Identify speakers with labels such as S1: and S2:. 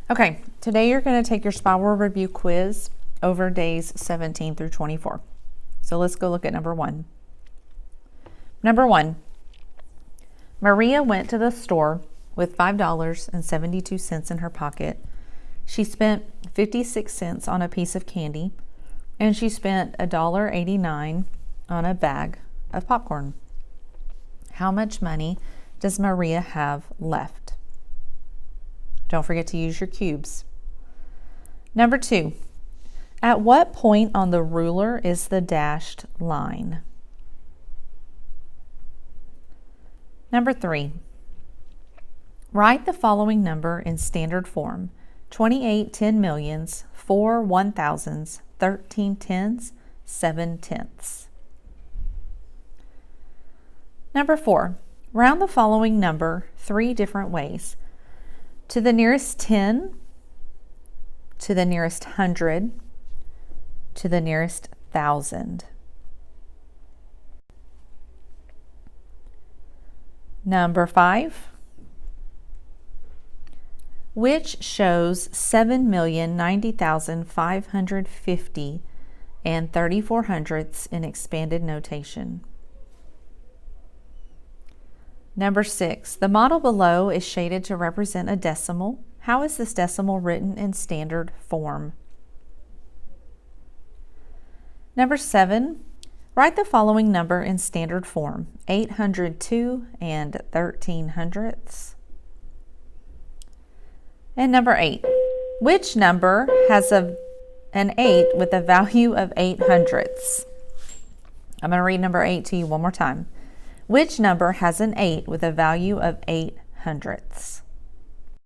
S1: Okay, today you're going to take your Spyware Review quiz over days 17 through 24. So let's go look at number 1. Number 1, Maria went to the store with $5.72 in her pocket. She spent 56 cents on a piece of candy, and she spent $1.89 on a bag of popcorn. How much money does Maria have left? Don't forget to use your cubes. Number 2, at what point on the ruler is the dashed line? Number 3, write the following number in standard form: 28 10 millions, 4 1,000s, 13 tens, 7 tenths. Number 4, round the following number 3 different ways: to the nearest 10, to the nearest 100, to the nearest 1,000. Number 5, which shows 7,090,550 and 34 hundredths in expanded notation. Number 6, the model below is shaded to represent a decimal. How is this decimal written in standard form? Number 7, write the following number in standard form: 802 and 13 hundredths. And number 8, which number has an 8 with a value of 8 hundredths? I'm going to read number 8 to you one more time. Which number has an 8 with a value of 8 hundredths?